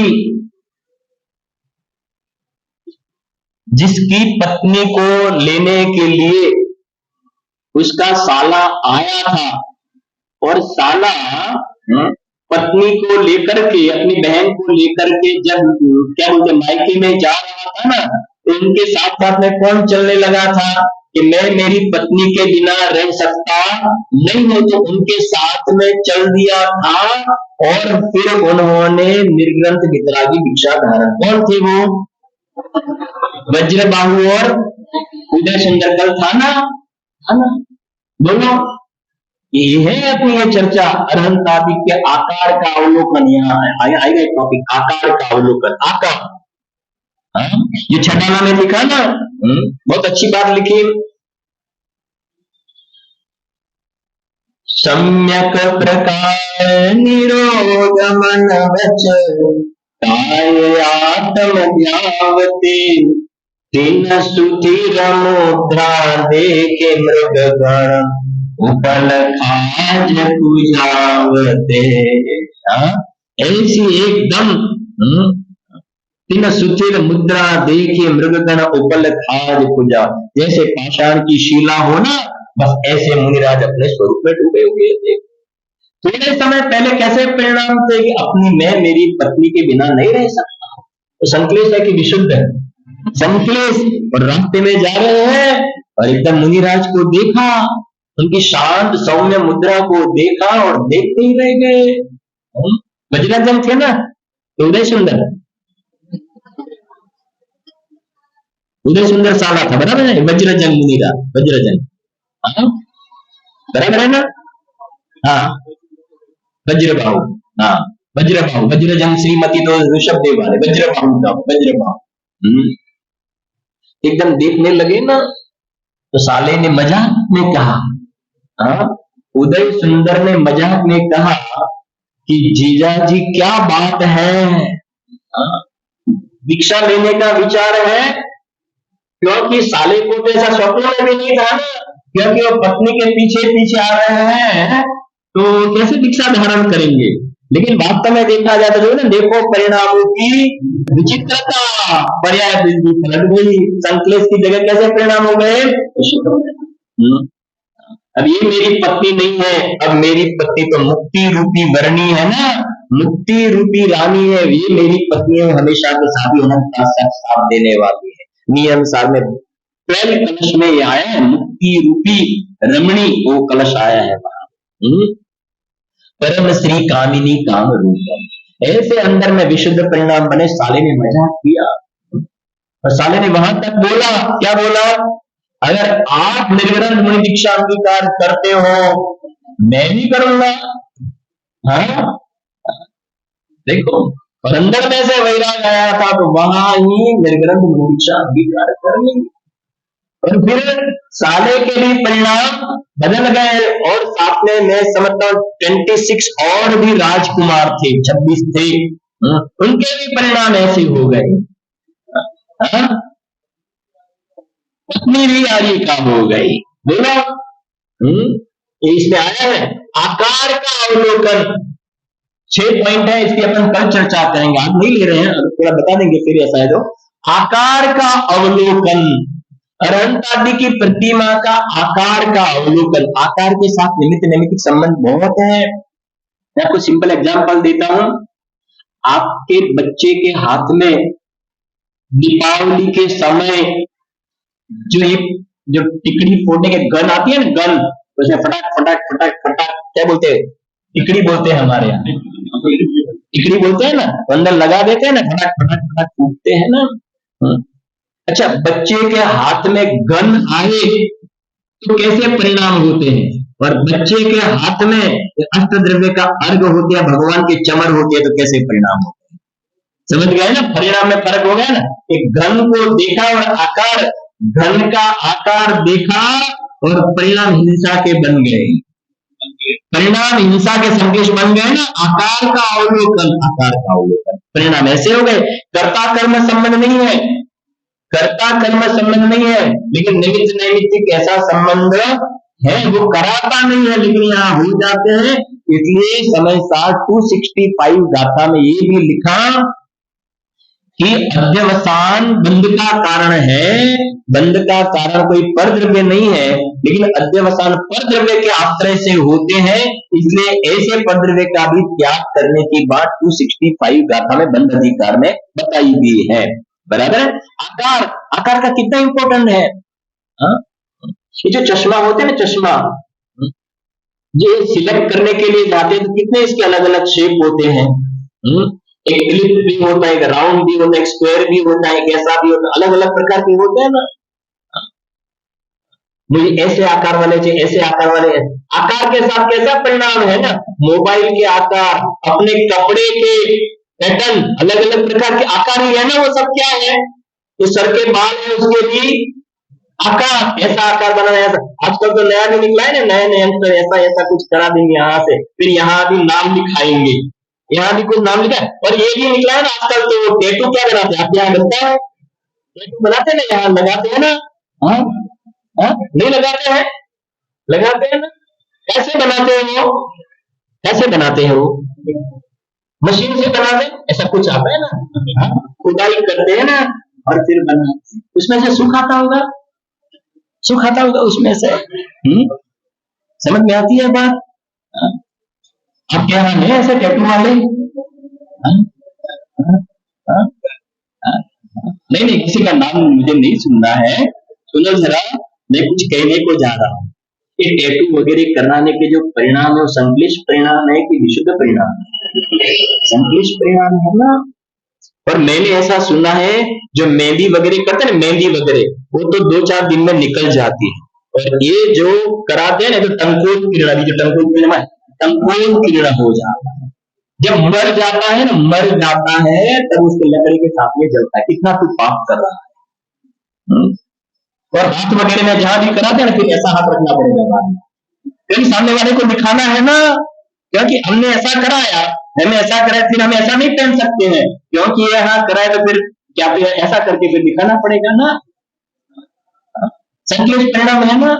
जिसकी पत्नी को लेने के लिए उसका साला आया था और साला पत्नी को लेकर के, अपनी बहन को लेकर के जब क्या बोलते मायके में जा रहा था ना, तो उनके साथ साथ में कौन चलने लगा था कि मैं मेरी पत्नी के बिना रह सकता नहीं हूं, तो उनके साथ में चल दिया था। और फिर उन्होंने निर्ग्रंथ वितरागी भिक्षा धारण, कौन थे वो? वज्रबाहु और उदय सुंदर कल था ना, बोलो। ये है अपनी ये चर्चा अरहंतादिक के आकार का अवलोकन। यहाँ आएगा एक टॉपिक, आकार का अवलोकन। आकार, ये छठाना में लिखा ना, बहुत अच्छी बात लिखी। सम्यक प्रकार निरोग मन वच काय आत्म ध्यावते, तीन सुधीर मुद्रा देखे मृग गण उपल खाज पूजावते। ऐसी एकदम तीन सुथिर मुद्रा देखे मृगगण उपल खाज पूजा, जैसे पाषाण की शिला हो ना, बस ऐसे मुनिराज अपने स्वरूप में डूबे हुए थे। थोड़े समय पहले कैसे परिणाम थे कि अपनी मैं मेरी पत्नी के बिना नहीं रह सकता। तो संक्लेश है कि विशुद्ध है? संक्लेश। और रास्ते में जा रहे हैं और एकदम मुनिराज को देखा, उनकी शांत सौम्य मुद्रा को देखा और देखते ही रह गए। वज्रजन थे ना, तो उदय सुंदर साला था, बराबर है? वज्रजन मुनिरा, वज्रजन, बराबर है ना? वज्रबाहु, वज्रजन श्रीमती तो ऋषभ देव वाले, वज्रबाहु एकदम देखने लगे ना, तो साले ने मजाक में कहा, हाँ, उदय सुंदर ने मजाक में कहा कि जीजा जी क्या बात है, हाँ, भिक्षा लेने का विचार है? क्योंकि साले को तो ऐसा स्वप्न में भी नहीं था ना, क्योंकि वो पत्नी के पीछे पीछे आ रहे हैं, तो कैसे भिक्षा धारण करेंगे। लेकिन वास्तव में देखा जाए तो जो है ना, देखो परिणामों की विचित्रता, पर्याय बिंदु पलट गई, संकलेश की जगह कैसे परिणाम हो गए। अब ये मेरी पत्नी नहीं है, अब मेरी पत्नी तो मुक्ति रूपी वरणी है ना, मुक्ति रूपी रानी है, ये मेरी पत्नी है, हमेशा के साथ ही अनंत का साथ देने वाली है। नियम सार में 12 कलश में ये आया है, मुक्ति रूपी रमणी वो कलश आया है वहां। परम श्री कामिनी काम रूपम, ऐसे अंदर में विशुद्ध परिणाम बने। साले ने मजाक किया और साले ने वहां तक बोला, क्या बोला, अगर आप निर्ग्रंथ मुनि दीक्षा अंगीकार करते हो, मैं भी करूंगा। हाँ, देखो, और अंदर में से वैराग आया था तो वहां ही निर्ग्रंथ मुनि दीक्षा अंगीकार कर ली। और फिर साले के भी परिणाम बदल गए, और साथ में मैं समझता हूँ 26 और भी राजकुमार थे, 26 थे, उनके भी परिणाम ऐसे हो गए। पत्नी भी आगे काम हो गई। बोला, इसमें आया है आकार का अवलोकन, 6 पॉइंट है, इसकी अपन कल चर्चा करेंगे, आप नहीं ले रहे हैं, थोड़ा बता देंगे फिर ऐसा है तो। आकार का अवलोकन, अनंत आदि की प्रतिमा का आकार का अवलोकन, आकार के साथ निमित्त नैमित्तिक संबंध बहुत है। मैं आपको सिंपल एग्जांपल देता हूं, आपके बच्चे के हाथ में दीपावली के समय जो टिकड़ी फोड़ने के गन आती है ना, गन, उसमें फटाक फटाक फटाक फटाक, क्या बोलते हैं, टिकड़ी बोलते हैं हमारे यहाँ, टिकड़ी बोलते हैं ना, तो अंदर लगा देते हैं ना, फटाक फटाक फटाक फूटते हैं ना। अच्छा, बच्चे के हाथ में गन आए तो कैसे परिणाम होते हैं, और बच्चे के हाथ में अष्ट द्रव्य का अर्घ होते हैं, भगवान के चमर होते हैं, तो कैसे परिणाम होते हैं। समझ गए ना, परिणाम में फर्क हो गया ना। एक घन को देखा और आकार, घन का आकार देखा और परिणाम हिंसा के बन गए, परिणाम हिंसा के संकेश बन गए ना। आकार का अवलोकन, आकार का अवलोकन, परिणाम ऐसे हो गए। कर्ता कर्म संबंध नहीं है, कर्ता कर्म संबंध नहीं है, लेकिन निमित्त नैमित्तिक ऐसा संबंध है, वो कराता नहीं है, लेकिन यहाँ हो जाते हैं। इसलिए समय सार 265 गाथा में ये भी लिखा कि अध्यवसान बंध का कारण है, बंध का कारण कोई पर द्रव्य नहीं है, लेकिन अध्यवसान पर द्रव्य के आश्रय से होते हैं, इसलिए ऐसे पर द्रव्य का भी त्याग करने की बात 265 गाथा में बंध अधिकार में बताई गई है। बराबर है। आकार, आकार का कितना इंपॉर्टेंट है। हा? ये जो चश्मा होते हैं ना, चश्मा ये सिलेक्ट करने के लिए जाते हैं तो कितने इसके अलग अलग शेप होते हैं। एक क्लिप भी होता है, एक राउंड भी होता है, एक स्क्वायर भी होता है, एक ऐसा भी होता है, अलग अलग प्रकार के होते हैं ना। मुझे ऐसे आकार वाले चाहिए, ऐसे आकार वाले, आकार के साथ कैसा परिणाम है ना, मोबाइल के आकार, अपने कपड़े के पैटर्न, अलग अलग प्रकार के आकार ही है ना, वो सब क्या है, जो सर के बाल है उसके भी आकार, ऐसा आकार बनाना है। आजकल तो नया भी निकला है ना, नए नए यंत्र, ऐसा ऐसा कुछ करा देंगे यहाँ से, फिर यहाँ भी नाम लिखाएंगे, यहाँ भी कुछ नाम लिखा है। और ये भी निकला है ना आजकल, तो टैटू क्या बनाते हैं, आप यहाँ बनता है, टैटू बनाते हैं ना, यहाँ लगाते हैं ना। हाँ, नहीं लगाते हैं, लगाते हैं ना। कैसे बनाते हैं वो, कैसे बनाते हैं वो, मशीन से बनाते हैं, ऐसा कुछ आता है ना, खुदाई करते हैं ना और फिर बनाते हैं। उसमें से सुख आता होगा, सुख आता होगा उसमें से। समझ में आती है बात। आप क्या नाम है ऐसे टैटू वाले? नहीं नहीं, किसी का नाम मुझे नहीं सुनना है, सुनो जरा, मैं कुछ कहने को जा रहा हूँ। ये टैटू वगैरह कराने के जो परिणाम है वो संक्लिष्ट परिणाम है कि विशुद्ध परिणाम है? संक्लिष्ट परिणाम है ना। और मैंने ऐसा सुना है जो मेहंदी वगैरह करते हैं ना, मेहंदी वगैरह, वो तो 2-4 दिन में निकल जाती है। और ये जो कराते हैं ना, तो टंकोल किरण, जो टंकोल किरण है, टंकोल किरण हो जाता है। जब मर जाता है ना, मर जाता है, तब उसके लकड़ी के साथ में जलता है, कितना तू पाप कर रहा है। और हाथ वगैरह में जहां भी कराते हैं ना, फिर ऐसा हाथ रखना पड़ेगा बाद में, क्योंकि सामने वाले को दिखाना है ना, क्योंकि हमने ऐसा कराया, हमें ऐसा कराया, फिर हम ऐसा नहीं पहन सकते हैं, क्योंकि ये हाथ कराए तो फिर क्या, फिर ऐसा करके फिर दिखाना पड़ेगा ना। संकेत परिणाम है ना।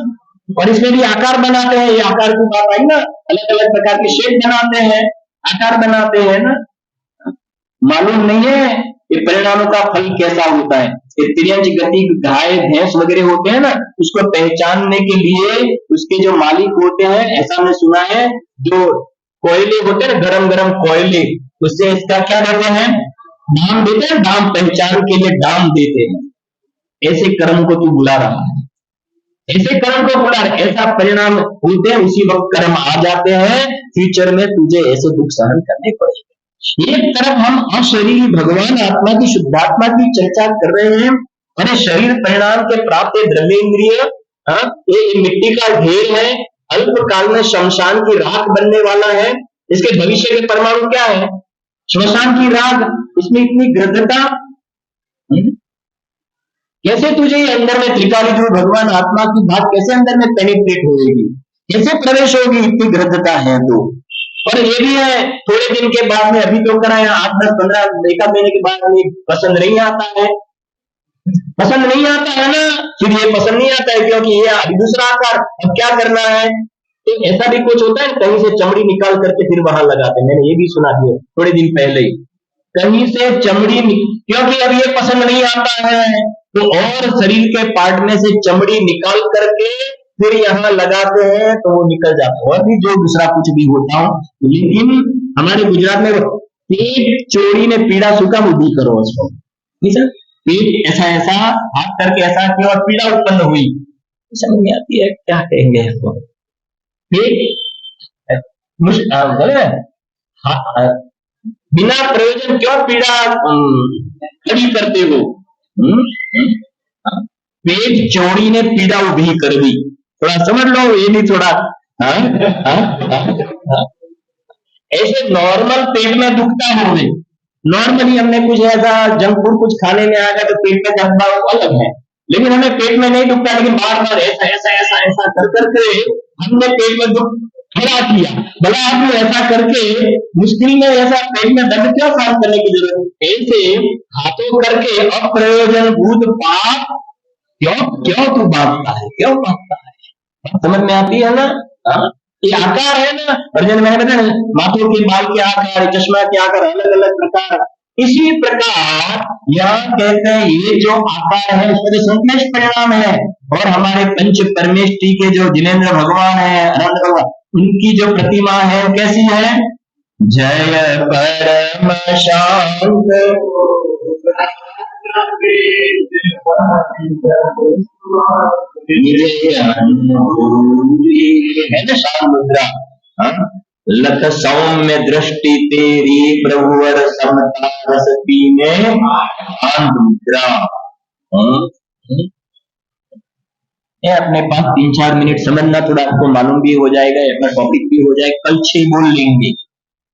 और इसमें भी आकार बनाते हैं, ये आकार की बात आई ना, अलग अलग प्रकार के शेप बनाते हैं, आकार बनाते हैं ना। मालूम नहीं है ये परिणामों का फल कैसा होता है। ये तिर्यंच गति गाय भैंस वगैरह होते हैं ना, उसको पहचानने के लिए उसके जो मालिक होते हैं, ऐसा हमने सुना है, जो कोयले होते हैं ना, गरम गरम कोयले, उससे इसका क्या देते हैं, दाम देते हैं, दाम पहचान के लिए दाम देते हैं। ऐसे कर्म को तू बुला रहा है, ऐसे कर्म को बुला रहा है, ऐसा परिणाम होते हैं, उसी वक्त कर्म आ जाते हैं, फ्यूचर में तुझे ऐसे दुख सहन करने पड़ेंगे। एक तरफ हम अशरीरी भगवान आत्मा की शुद्धात्मा की चर्चा कर रहे हैं, और शरीर परिणाम के प्राप्त द्रव्येंद्रिय, ये मिट्टी का ढेर है, अल्प काल में शमशान की राख बनने वाला है, इसके भविष्य के परमाणु क्या है, श्मशान की राख, इसमें इतनी गृद्धता, कैसे तुझे अंदर में त्रिकाल भगवान आत्मा की बात कैसे अंदर में पेनिट्रेट होगी, कैसे प्रवेश होगी, इतनी गृद्धता है तो। और ये भी है, थोड़े दिन के बाद में, अभी तो कराया 8-10-15 एक महीने के बाद में पसंद नहीं आता है, पसंद नहीं आता है ना, फिर ये पसंद नहीं आता है क्योंकि ये अभी दूसरा आकार, अब क्या करना है, तो ऐसा भी कुछ होता है, कहीं से चमड़ी निकाल करके फिर वहां लगाते हैं, मैंने ये भी सुना दिया थोड़े दिन पहले ही, कहीं से चमड़ी, क्योंकि अब ये पसंद नहीं आता है, तो और शरीर के पार्ट में से चमड़ी निकाल करके फिर यहाँ लगाते हैं, तो वो निकल जाता है, और भी जो दूसरा कुछ भी होता हो। लेकिन हमारे गुजरात में पेट चोरी ने पीड़ा सुखा बुद्धि करो उसको, ठीक है, पेट ऐसा ऐसा हाथ करके ऐसा किया और पीड़ा उत्पन्न हुई, समझ में आती है क्या कहेंगे इसको, पेट बिना प्रयोजन क्यों पीड़ा खड़ी करते हो, पेट चौड़ी ने पीड़ा उभी कर दी, थोड़ा समझ लो, ये भी थोड़ा ऐसे नॉर्मल पेट में दुखता हो, नॉर्मली हमने कुछ ऐसा जंक फूड कुछ खाने में आ गया तो पेट में दर्द अलग है, लेकिन हमें पेट में नहीं दुखता, लेकिन बार बार ऐसा ऐसा ऐसा ऐसा कर करके हमने पेट में दुख खड़ा किया, भला आपने ऐसा करके मुश्किल में ऐसा पेट में दर्द क्यों सहन करने की जरूरत, ऐसे हाथों करके अप्रयोजन भूत पाप क्यों क्यों तू बांटता है, क्यों बांटता है, समझ में आती है ना। ये आकार है ना, और जैसे मैंने बताया माथों के बाल के आकार, चश्मा के आकार, अलग अलग प्रकार, इसी प्रकार यहाँ कहते हैं ये जो आकार है उसमें जो संश्लेष परिणाम है, और हमारे पंच परमेष्टि के जो जिनेन्द्र भगवान है, अनंत भगवान, उनकी जो प्रतिमा है कैसी है, जय परम शांत है ना, शांत मुद्रा, लख सौम्य दृष्टि तेरी प्रभुवर समता रस पीने शांत मुद्रा। अपने पास 3-4 मिनट समझना, थोड़ा आपको मालूम भी हो जाएगा, अपना टॉपिक भी हो जाएगा, कल 6 बोल लेंगे,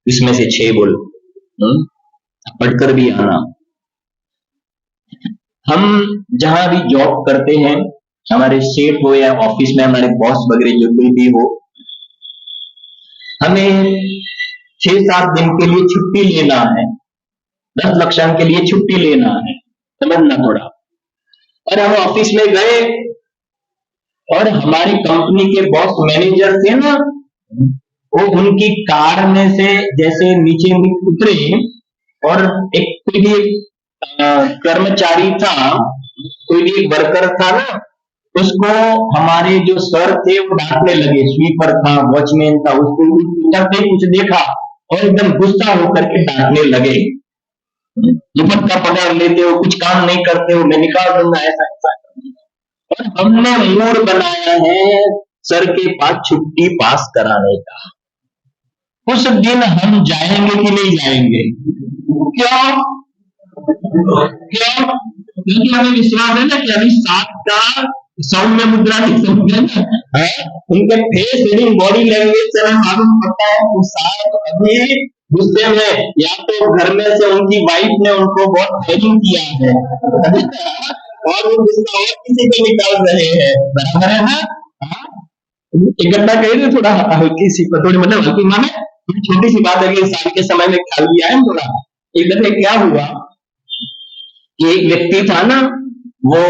इसमें से 6 बोल पढ़कर भी आना। हम जहां भी जॉब करते हैं, हमारे सेट हो या ऑफिस में हमारे बॉस वगैरह जो कोई भी हो, हमें 6-7 दिन के लिए छुट्टी लेना है, 10 लक्षण के लिए छुट्टी लेना है, समझना थोड़ा। और हम ऑफिस में गए और हमारी कंपनी के बॉस मैनेजर थे ना, वो उनकी कार में से जैसे नीचे उतरे, और एक कोई भी कर्मचारी था, कोई भी वर्कर था ना, उसको हमारे जो सर थे वो डांटने लगे, स्वीपर था, वॉचमैन था, उसको उतरते कुछ देखा और एकदम गुस्सा होकर के डांटने लगे, दुपट्टा पकड़ लेते हो, कुछ काम नहीं करते हो, मैं निकाल दूंगा, ऐसा ऐसा। और हमने मूड बनाया है सर के पास छुट्टी पास कराने का, उस दिन हम जाएंगे कि नहीं जाएंगे, क्यों क्यों, क्योंकि हमें विश्वास है ना कि अभी 7 का सौम्य मुद्रा नहीं समझे ना, उनके फेस रीडिंग, बॉडी लैंग्वेज से हमें मालूम पड़ता है कि शायद अभी गुस्से में, या तो घर में से उनकी वाइफ ने उनको बहुत हेरिंग किया है और वो गुस्सा और किसी पे निकाल रहे हैं, बराबर है ना? हाँ? एक घटना कही थी, थोड़ा हल्की सी, थोड़ी मतलब हल्की माने थोड़ी छोटी सी बात है कि शादी के समय में ख्याल लिया है थोड़ा। एक दफे क्या हुआ कि एक व्यक्ति था ना, वो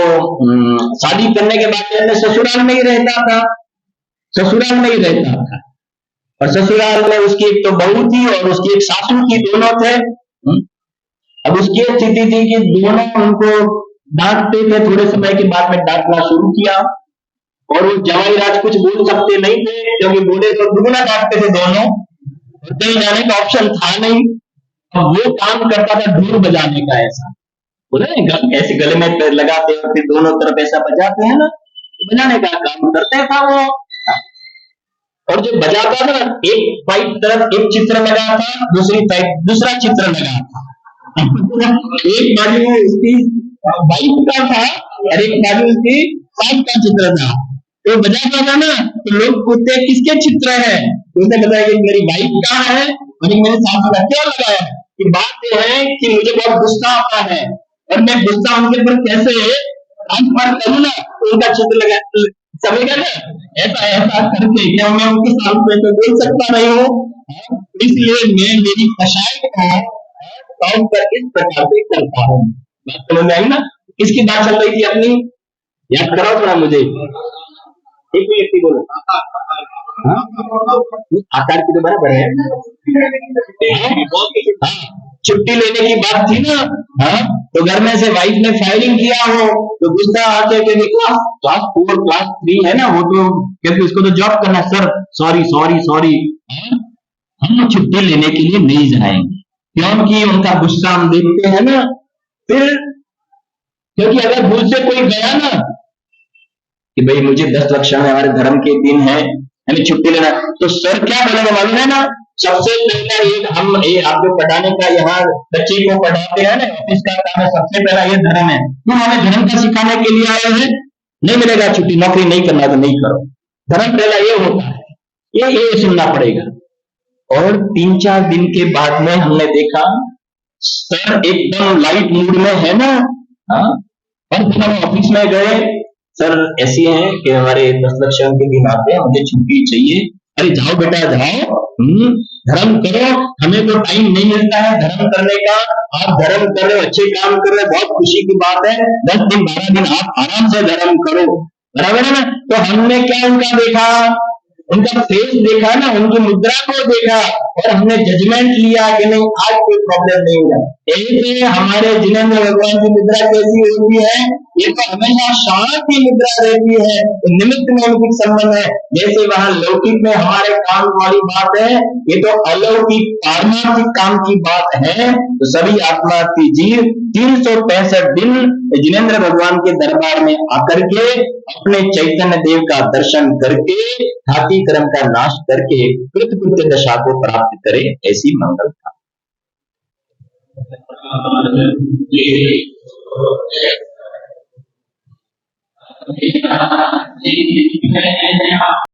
शादी करने के बाद अपने ससुराल में ही रहता था, ससुराल में ही रहता था। और ससुराल में उसकी एक तो बहू थी और उसकी एक सासू थी, दोनों थे। अब उसकी स्थिति थी कि दोनों उनको डांटते थे, थोड़े समय के बाद में डांटना शुरू किया। और वो जवाई राज कुछ बोल सकते नहीं थे, क्योंकि बोले तो दुगना डांटते थे दोनों, और कहीं जाने का ऑप्शन था नहीं। अब वो काम करता था ढोल बजाने का, ऐसा बोले ऐसे गले में लगाते और फिर दोनों तरफ ऐसा बजाते हैं ना, तो बजाने का काम करता था वो। और जो बजाता था ना, एक साइड तरफ एक चित्र लगा था, दूसरी साइड दूसरा चित्र लगा था। एक बाजू उसकी वाइफ का था और एक बाजू उसकी सास का चित्र था। तो बजाता था ना, तो लोग पूछते किसके चित्र है, तो उसने बताया कि मेरी वाइफ का है और एक मेरे सास का। क्यों लगाया? कि बात यह है कि मुझे बहुत गुस्सा आता है और मैं गुस्सा उनके ऊपर कैसे ट्रांसफर करूँ ना, तो उनका चित्र लगा, समझेगा ना? ऐसा ऐसा करके क्या मैं उनके सामने तो बोल सकता नहीं हूँ, तो इसलिए मैं मेरी कषाय को काम कर इस प्रकार से करता हूँ। बात समझ में आई ना? किसकी बात चल रही थी अपनी? याद कराओ थोड़ा मुझे, एक व्यक्ति बोलो। हाँ? आकार की तो बराबर है। हाँ, छुट्टी लेने की बात थी ना। हाँ, तो घर में से वाइफ ने फायरिंग किया हो, तो गुस्सा आके क्योंकि क्लास क्लास 4 क्लास 3 है ना वो, तो क्योंकि उसको तो जॉब करना, सर सॉरी सॉरी सॉरी, हम छुट्टी लेने के लिए नहीं जाएंगे, क्योंकि उनका गुस्सा हम देखते हैं ना। फिर क्योंकि अगर भूल से कोई गया ना कि भाई मुझे 10 लक्षण है, हमारे धर्म के दिन है, हमें छुट्टी लेना, तो सर क्या बोलेंगे मालूम है ना? सबसे पहला एक हम ये आपको पढ़ाने का, यहाँ बच्चे को पढ़ाते हैं ना, ऑफिस का काम है, सबसे पहला ये धर्म है, तुम हमें धर्म का सिखाने के लिए आए हैं, नहीं मिलेगा छुट्टी, नौकरी नहीं करना तो नहीं करो। धर्म पहला ये होता है, ये सुनना पड़ेगा। और 3-4 दिन के बाद में हमने देखा सर एकदम लाइट मूड में है ना। हाँ, और फिर हम ऑफिस में गए, सर ऐसी है कि हमारे 10 लक्षण के दिन आते हैं, मुझे छुट्टी चाहिए। अरे जाओ बेटा जाओ, धर्म करो, हमें तो टाइम नहीं मिलता है धर्म करने का, आप धर्म कर रहे हो, अच्छे काम कर रहे हो, बहुत खुशी की बात है, 10 दिन 12 दिन आप आराम से धर्म करो, बराबर है ना? तो हमने क्या उनका देखा, उनका फेस देखा ना, उनकी मुद्रा को देखा, और हमने जजमेंट लिया कि नहीं आज कोई प्रॉब्लम नहीं होगा। ऐसे हमारे जिनेंद्र भगवान की मुद्रा कैसी होती है? ये तो हमेशा शांत की मुद्रा रहती है, तो निमित्त में उनकी संबंध है। जैसे वहां लौकिक में हमारे काम वाली बात है, ये तो अलौकिक पारमार्थिक काम की बात है। तो सभी आत्मा की जीव 365 दिन जिनेंद्र भगवान के दरबार में आकर के अपने चैतन्य देव का दर्शन करके हाथी कर्म का नाश करके कृतकृत्य दशा को प्राप्त करे, ऐसी मंगल था।